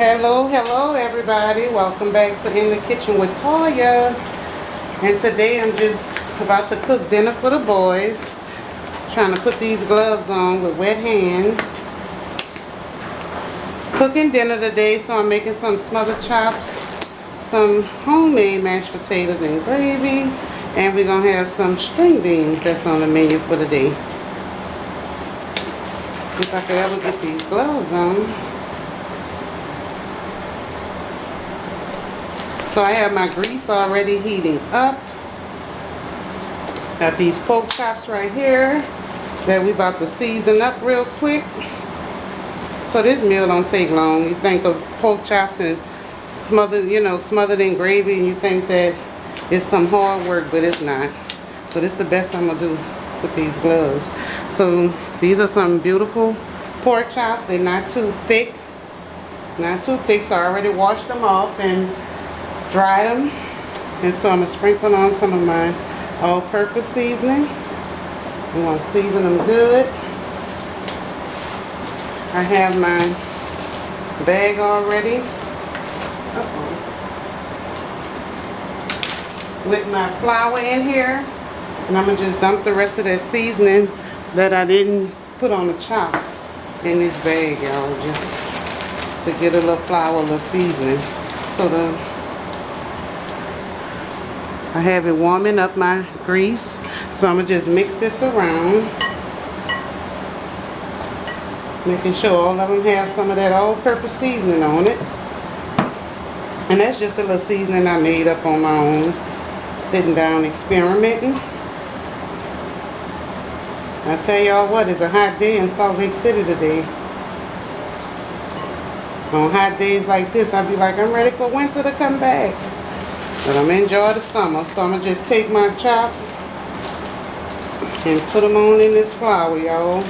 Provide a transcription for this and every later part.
Hello everybody. Welcome back to In the Kitchen with Toya. And today I'm just about to cook dinner for the boys. Trying to put these gloves on with wet hands. Cooking dinner today, so I'm making some smothered chops, some homemade mashed potatoes and gravy, and we're going to have some string beans that's on the menu for the day. If I could ever get these gloves on. So I have my grease already heating up. Got these pork chops right here that we about to season up real quick. So this meal don't take long. You think of pork chops and smothered in gravy, and you think that it's some hard work, but it's not. So this is the best I'm gonna do with these gloves. So these are some beautiful pork chops. They're not too thick. Not too thick, so I already washed them off and dried them, and so I'm going to sprinkle on some of my all-purpose seasoning. I'm going to season them good. I have my bag already with my flour in here, and I'm going to just dump the rest of that seasoning that I didn't put on the chops in this bag, y'all, just to get a little flour, a little seasoning. So I have it warming up my grease, so I'm going to just mix this around, making sure all of them have some of that all-purpose seasoning on it. And that's just a little seasoning I made up on my own, sitting down experimenting. I tell y'all what, it's a hot day in Salt Lake City today. On hot days like this, I'll be like, I'm ready for winter to come back. But I'm enjoying the summer, so I'm going to just take my chops and put them on in this flour, y'all.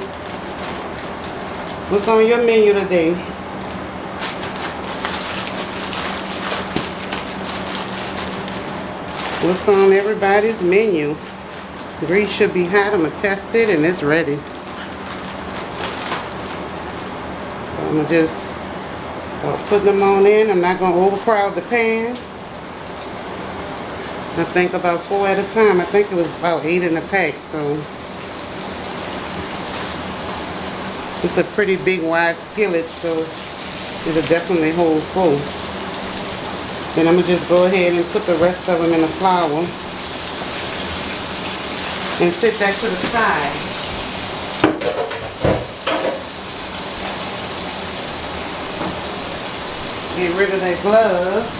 What's on your menu today? What's on everybody's menu? Grease should be hot. I'm going to test it, and it's ready. So I'm going to just start putting them on in. I'm not going to overcrowd the pan. I think about 4 at a time. I think it was about 8 in a pack, so it's a pretty big wide skillet, so it'll definitely hold full. Then I'm gonna just go ahead and put the rest of them in the flour and sit that to the side. Get rid of that glove.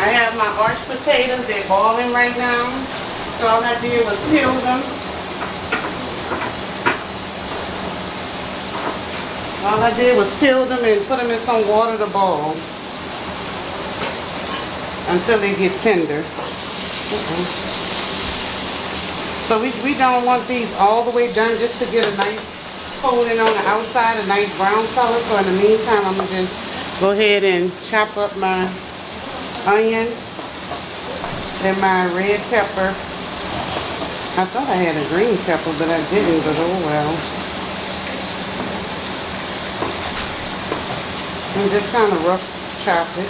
I have my arch potatoes, they're boiling right now. So all I did was peel them. All I did was peel them and put them in some water to boil until they get tender. So we don't want these all the way done, just to get a nice coating on the outside, a nice brown color. So in the meantime, I'm going to just go ahead and chop up my onion and my red pepper. I thought I had a green pepper, but I didn't, but oh well. And just kind of rough chop it.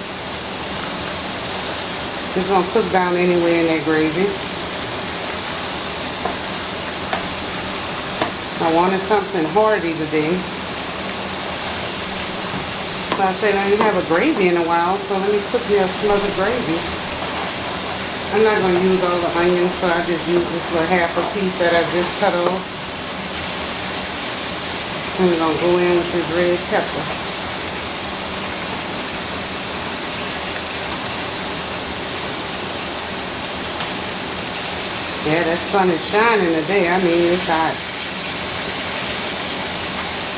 It's going to cook down anyway in that gravy. I wanted something hearty today. So I said I didn't have a gravy in a while, so let me cook me a smothered gravy. I'm not going to use all the onions, so I just use this little half a piece that I just cut off. And we're going to go in with this red pepper. Yeah, that sun is shining today. I mean, it's hot.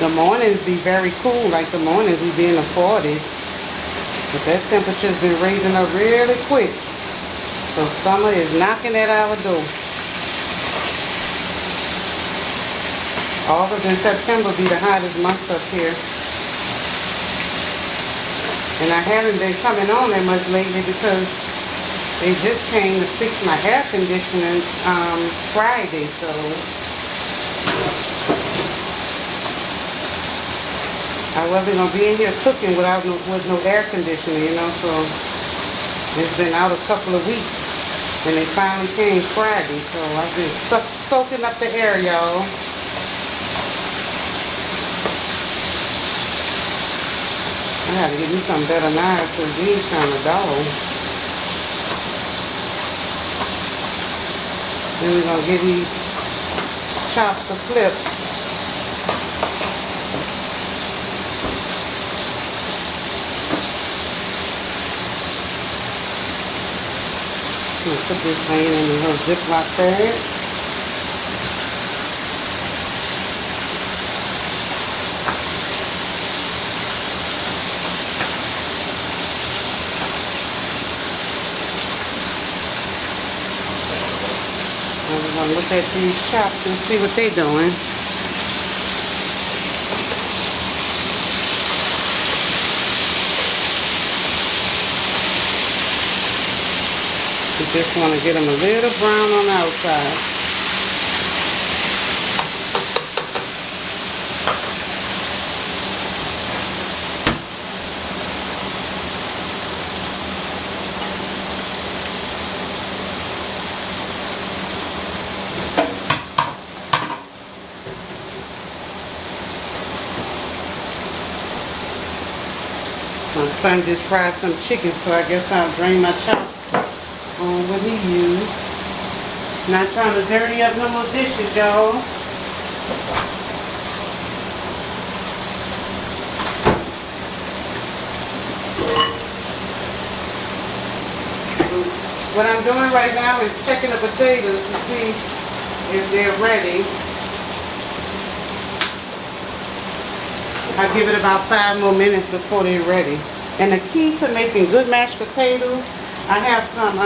The mornings be very cool, like the mornings we be in the 40s. But that temperature's been raising up really quick. So summer is knocking at our door. August and September be the hottest months up here. And I haven't been coming on that much lately because they just came to fix my air conditioning Friday, so I wasn't gonna be in here cooking with no air conditioning, you know, so it's been out a couple of weeks and they finally came Friday, so I've been soaking up the air, y'all. I gotta get me some better knives because these kind of dull. Then we're gonna get these chops to flip. I'm gonna put this thing in a little Ziploc bag. And we're gonna look at these chops and see what they're doing. You just want to get them a little brown on the outside. My son just fried some chicken, so I guess I'll drain my chops on what he used. Not trying to dirty up no more dishes, y'all. What I'm doing right now is checking the potatoes to see if they're ready. I give it about 5 more minutes before they're ready. And the key to making good mashed potatoes, I have some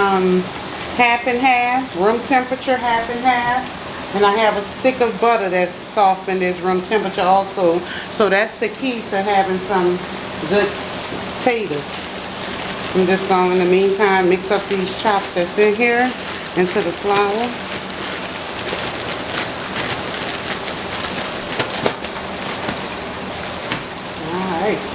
half and half, room temperature half and half. And I have a stick of butter that's softened is room temperature also. So that's the key to having some good potatoes. I'm just going, in the meantime, mix up these chops that's in here into the flour. Alright.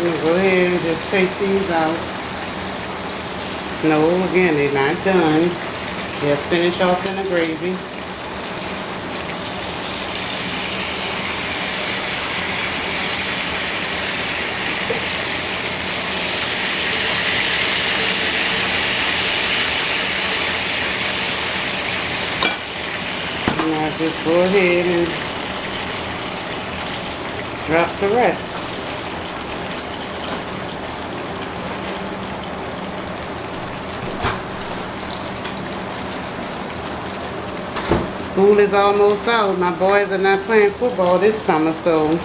Let me go ahead and just take these out. No, again, they're not done. They'll finish off in the gravy. And I'll just go ahead and drop the rest. School is almost out. My boys are not playing football this summer, so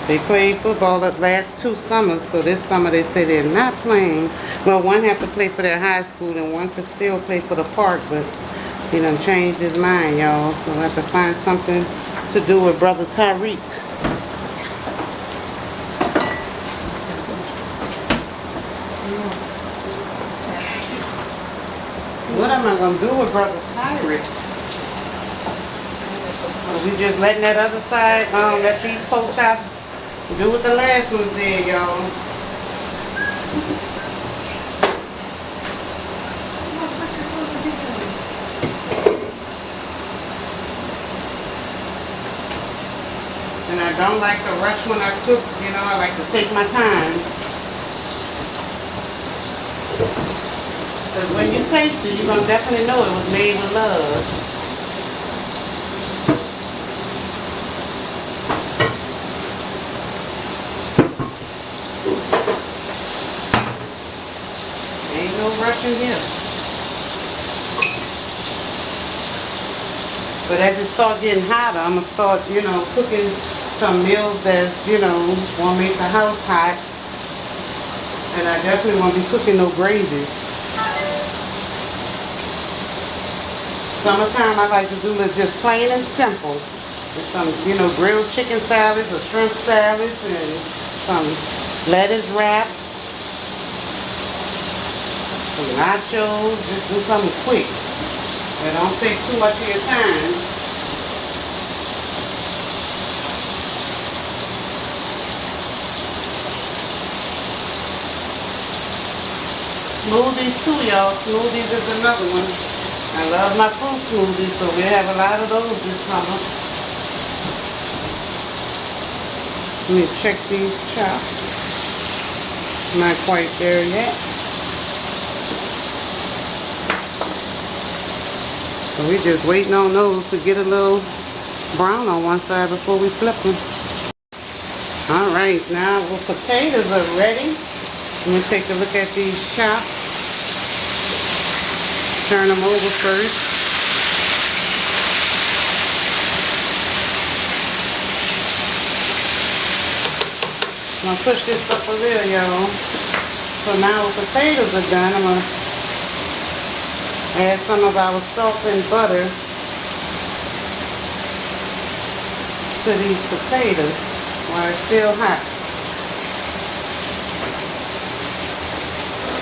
they played football the last 2 summers, so this summer they say they're not playing. Well, one have to play for their high school and one could still play for the park, but he done changed his mind, y'all, so I have to find something to do with Brother Tyreek. What am I going to do with Brother Tyreek? We just letting that other side, let these pork chops do what the last ones did, y'all. And I don't like to rush when I cook, you know, I like to take my time. Because when you taste it, you're going to definitely know it was made with love. Ain't no rushing here. But as it starts getting hotter, I'm gonna start, you know, cooking some meals that's, you know, won't make the house hot. And I definitely won't be cooking no gravies. Summertime I like to do it just plain and simple. With some, you know, grilled chicken salads or shrimp salads and some lettuce wraps, some nachos, just do something quick. It don't take too much of your time. Smoothies too, y'all. Smoothies is another one. I love my fruit smoothies, so we have a lot of those this summer. Let me check these chops. Not quite there yet. So we're just waiting on those to get a little brown on one side before we flip them. Alright, now our potatoes are ready. I'm going to take a look at these chops. Turn them over first. I'm going to push this up a little, y'all. So now our potatoes are done. I'm going to add some of our salt and butter to these potatoes while it's still hot.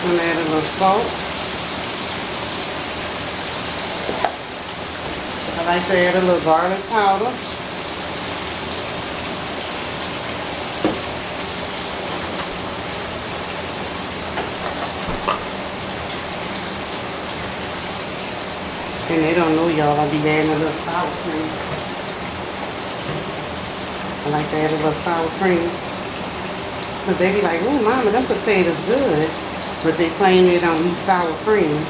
I'm going to add a little salt. I like to add a little garlic powder. And they don't know, y'all, I'll be adding a little sour cream. I like to add a little sour cream. Because they be like, oh, mama, them potatoes good. But they claim they don't eat sour cream.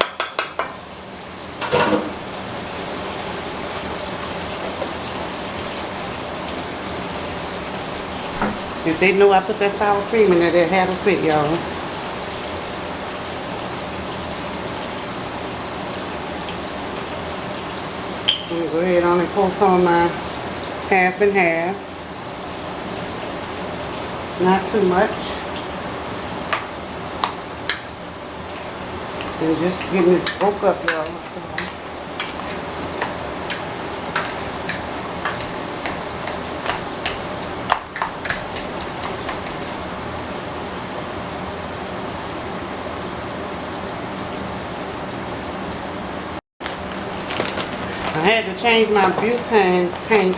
If they know I put that sour cream in there, they'll have a fit, y'all. I'm going to go ahead on and pour some of my half and half. Not too much. And just getting it broke up, y'all. So. I had to change my butane tank.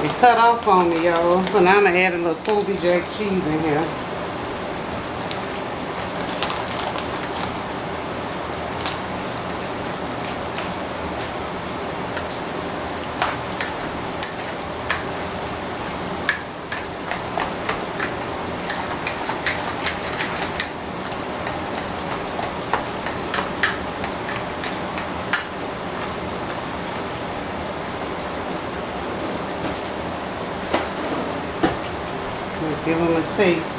It cut off on me, y'all. So now I'm going to add a little Colby Jack cheese in here. Give them a taste.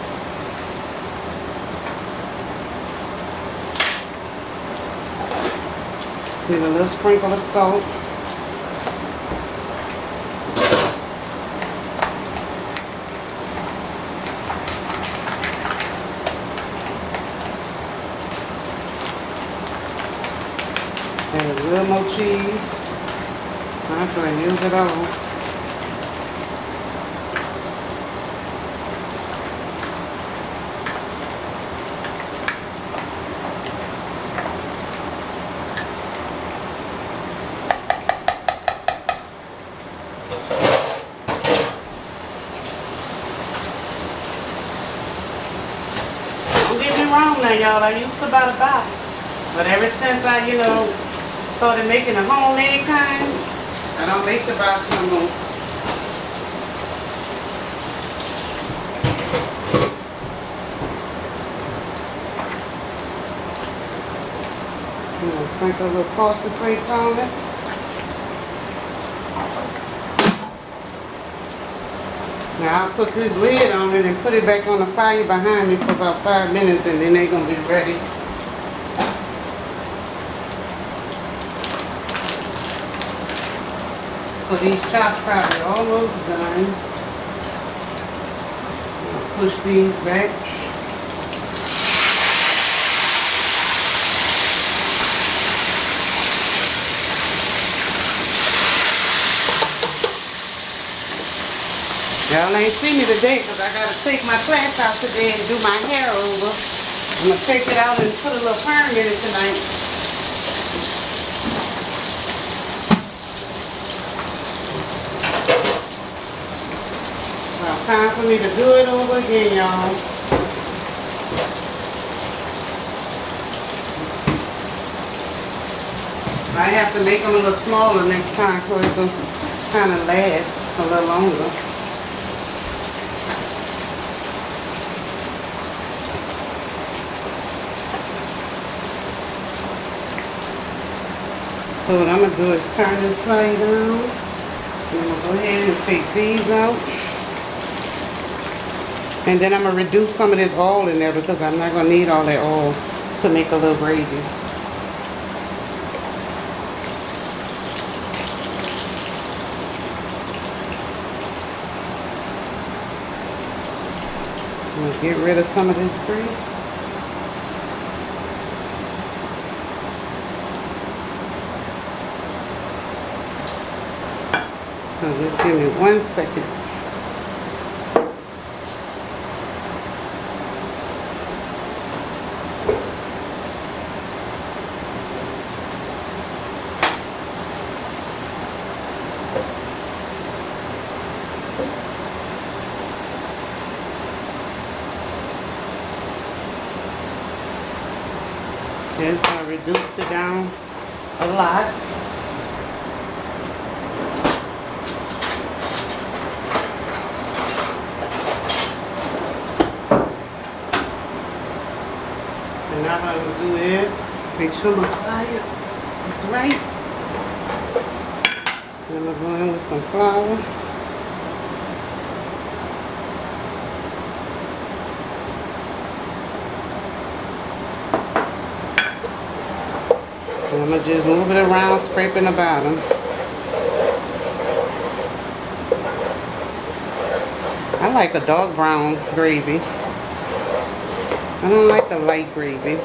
Give a little sprinkle of salt. Add a little more cheese. I'm going to use it all. Wrong now, y'all. I used to buy the box, but ever since I, you know, started making a homemade kind, I don't make the box no more. I'm gonna sprinkle a little frosted flakes on it. Now I'll put this lid on it and put it back on the fire behind me for about 5 minutes, and then they're going to be ready. So these chops probably almost done. Push these back. Y'all ain't see me today because I got to take my class out today and do my hair over. I'm going to take it out and put a little perm in it tonight. Well, time for me to do it over again, y'all. I have to make them a little smaller next time so it will kind of last a little longer. So what I'm going to do is turn this plate down. I'm going to go ahead and take these out. And then I'm going to reduce some of this oil in there because I'm not going to need all that oil to make a little gravy. I'm going to get rid of some of this grease. So just give me 1 second. Yes, I reduced it down a lot. And now what I'm going to do is make sure my fire is right. And I'm going to go in with some flour. And I'm going to just move it around, scraping the bottom. I like a dark brown gravy. I don't like the light gravy. You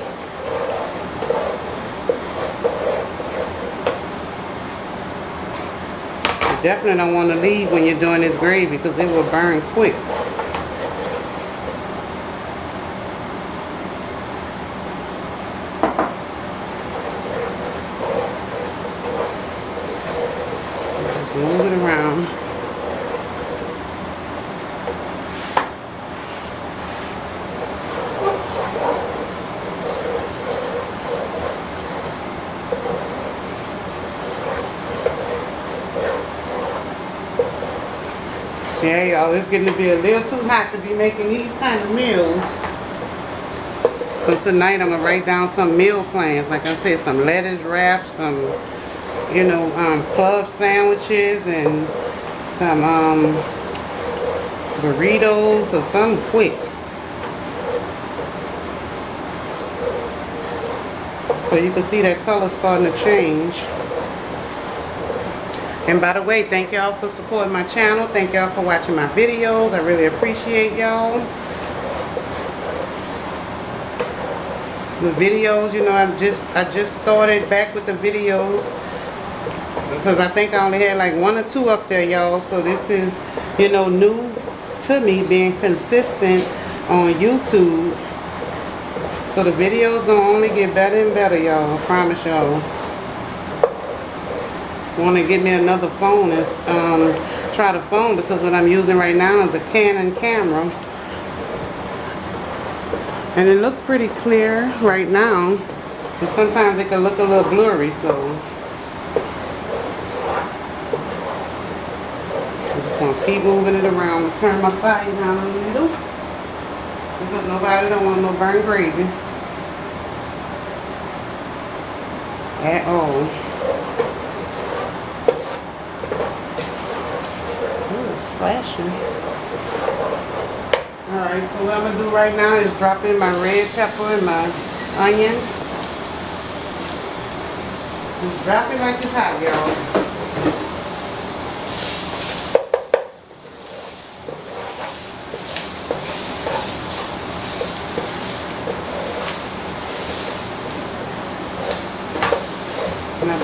definitely don't want to leave when you're doing this gravy because it will burn quick. Just move it around. Yeah, y'all, it's getting to be a little too hot to be making these kind of meals. So tonight I'm going to write down some meal plans. Like I said, some lettuce wraps, some, you know, club sandwiches, and some burritos or something quick. So you can see that color starting to change. And by the way, thank y'all for supporting my channel. Thank y'all for watching my videos. I really appreciate y'all. The videos, you know, I just started back with the videos because I think I only had like 1 or 2 up there, y'all. So this is, you know, new to me, being consistent on YouTube. So the videos gonna only get better and better, y'all. I promise y'all. Want to get me another phone and try the phone, because what I'm using right now is a Canon camera, and it looked pretty clear right now, but sometimes it can look a little blurry. So I'm just gonna keep moving it around and turn my fire down a little because nobody don't want no burnt gravy at all. Splashing. Alright, so what I'm going to do right now is drop in my red pepper and my onion. Just drop it like it's hot, y'all.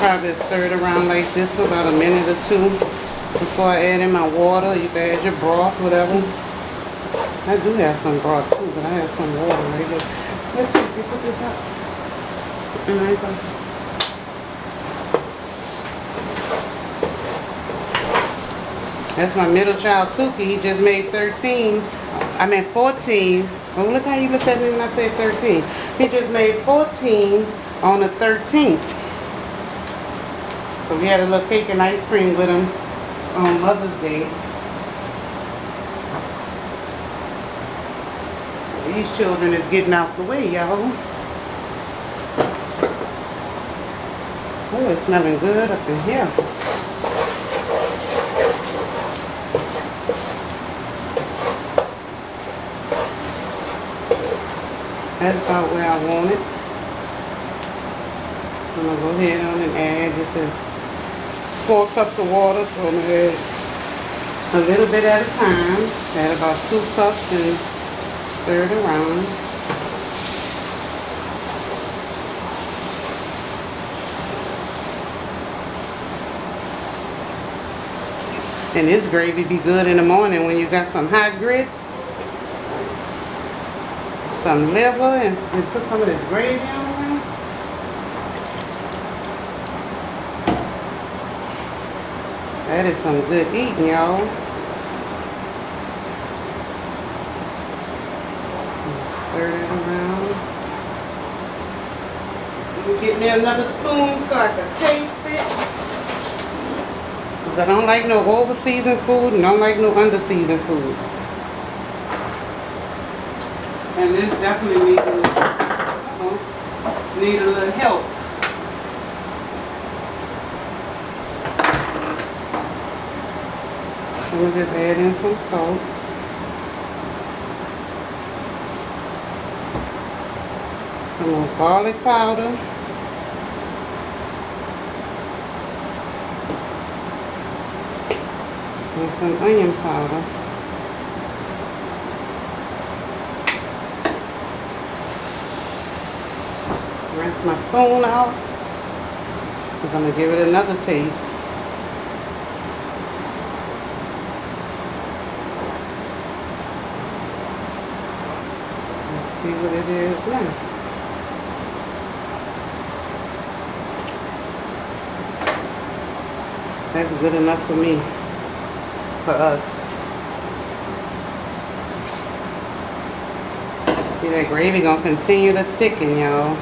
probably stir it around like this for about a minute or two before I add in my water. You can add your broth, whatever. I do have some broth too, but I have some water right here. Let's see if you put this up. And I go. That's my middle child, Tuki. He just made 13. I meant 14. Oh, look how you looked at me when I said 13. He just made 14 on the 13th. So we had a little cake and ice cream with him on Mother's Day. These children is getting out the way, y'all. Oh, it's smelling good up in here. That's about where I want it. I'm going to go ahead on and add, this is 4 cups of water, so I'm going to add a little bit at a time. Add about 2 cups and stir it around. And this gravy be good in the morning when you got some hot grits, some liver, and put some of this gravy on there. That is some good eating, y'all. Stir it around. You get me another spoon so I can taste it. Because I don't like no over-seasoned food and don't like no under-seasoned food. And this definitely needs a little help. So we'll just add in some salt. Some more garlic powder. And some onion powder. Rinse my spoon out because I'm going to give it another taste. Let's see what it is now. That's good enough for me, for us. See, that gravy gonna continue to thicken, y'all.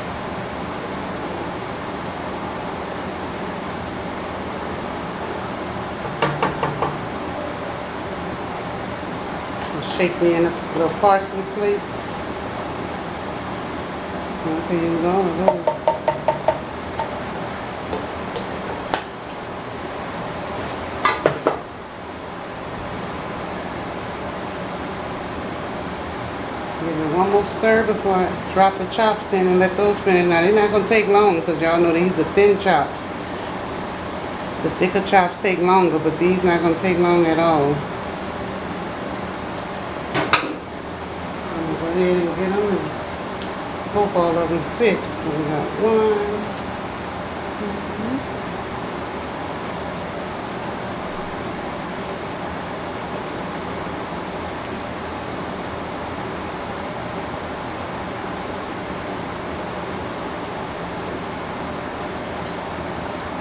Shake me in a little parsley plates. I can use all of those. Give it one more stir before I drop the chops in and let those finish. Now they're not going to take long because y'all know these are thin chops. The thicker chops take longer, but these not going to take long at all. Go ahead and get them and hope all of them fit. We got one.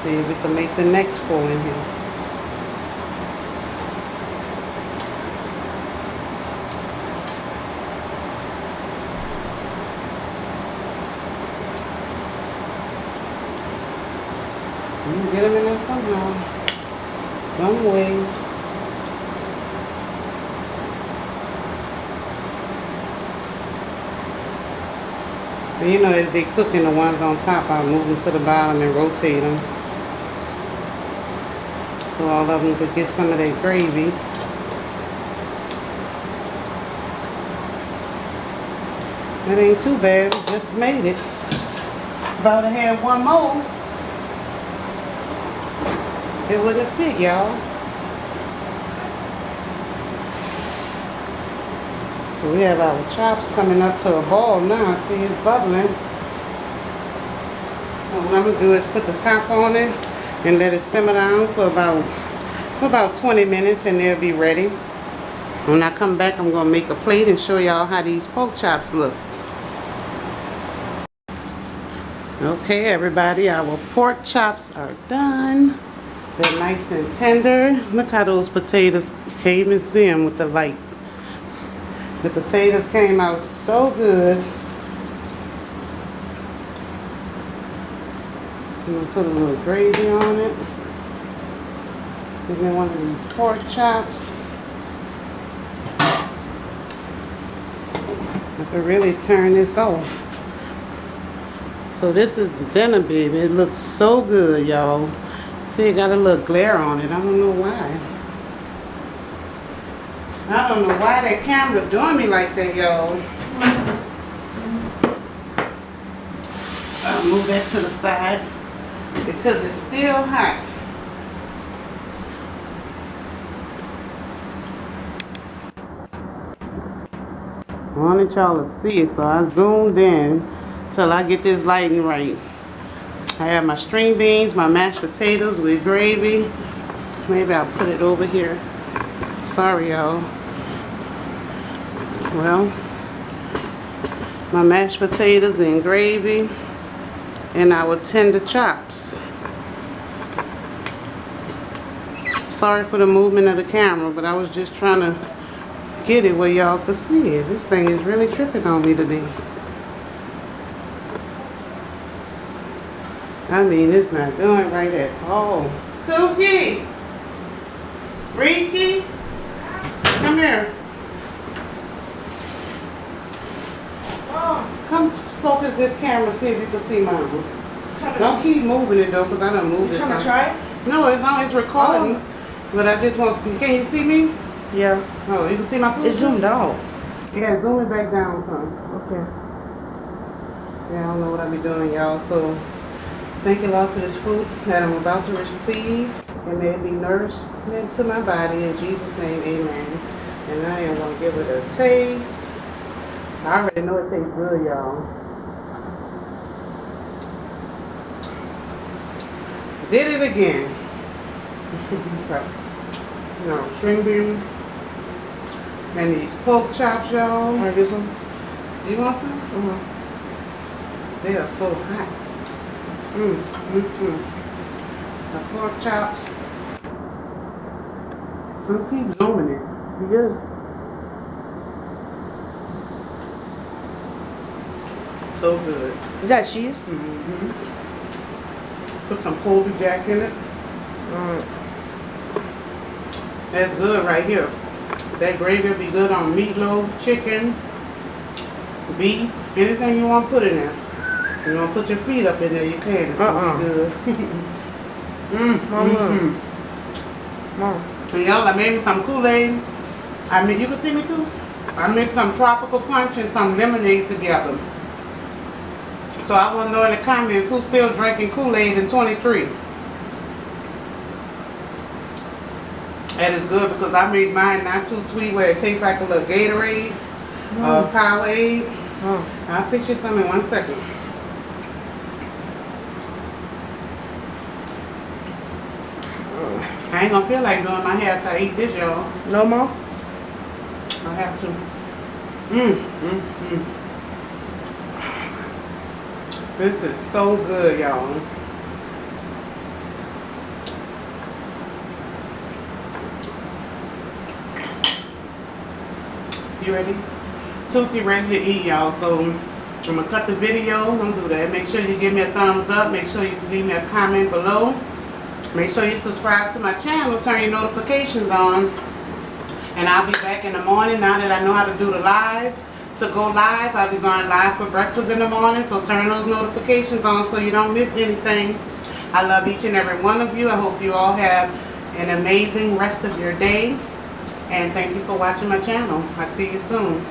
See if we can make the next 4 in here. Get them in there somehow, some way. But you know, as they cooking, the ones on top, I'll move them to the bottom and rotate them. So all of them could get some of that gravy. That ain't too bad, we just made it. About to have one more. It wouldn't fit, y'all. We have our chops coming up to a ball now. See, it's bubbling. What I'm gonna do is put the top on it and let it simmer down for about 20 minutes, and they'll be ready. When I come back, I'm gonna make a plate and show y'all how these pork chops look. Okay, everybody, our pork chops are done. They're nice and tender. Look how those potatoes, you can't even see them with the light. The potatoes came out so good. I'm gonna put a little gravy on it. Give me one of these pork chops. I could really turn this off. So this is dinner, baby. It looks so good, y'all. See, it got a little glare on it. I don't know why. I don't know why that camera doing me like that, y'all. I'll move that to the side because it's still hot. I wanted y'all to see it, so I zoomed in till I get this lighting right. I have my string beans, my mashed potatoes with gravy. Maybe I'll put it over here. Sorry, y'all. Well, my mashed potatoes and gravy and our tender chops. Sorry for the movement of the camera, but I was just trying to get it where y'all could see it. This thing is really tripping on me today. I mean, it's not doing right at all. Tuki! Riki! Come here. Come focus this camera, see if you can see mine. Don't keep moving it though, because I done moved it. You trying to try it? No, it's not. It's recording. Oh. But I just want. Can you see me? Yeah. Oh, you can see my food? It's zoomed out. Yeah, zoom it back down some. Okay. Yeah, I don't know what I be doing, y'all. So, thank you, Lord, for this food that I'm about to receive. And may it be nourished into my body. In Jesus' name, amen. And I am going to give it a taste. I already know it tastes good, y'all. Did it again. No, string beans and these pork chops, y'all. Want to get some? You want some? They are so hot. The pork chops. Don't keep zooming it. You good? So good. Is that cheese? Put some Colby Jack in it. That's good right here. That gravy will be good on meatloaf, chicken, beef, anything you want to put in there. You want to put your feet up in there, you can. It's going to be good. Mom. And y'all, I made me some Kool-Aid. I mean, you can see me too? I mixed some tropical punch and some lemonade together. So I want to know in the comments who's still drinking Kool-Aid in 23. That is good because I made mine not too sweet where it tastes like a little Gatorade, Powerade. I'll fix you some in 1 second. I ain't gonna feel like doing my hair after I eat this, y'all. No more? I have to. This is so good, y'all. You ready? Tuki ready to eat, y'all. So I'm gonna cut the video. Don't do that. Make sure you give me a thumbs up. Make sure you leave me a comment below. Make sure you subscribe to my channel. Turn your notifications on. And I'll be back in the morning now that I know how to do the live. To go live, I'll be going live for breakfast in the morning. So turn those notifications on so you don't miss anything. I love each and every one of you. I hope you all have an amazing rest of your day. And thank you for watching my channel. I'll see you soon.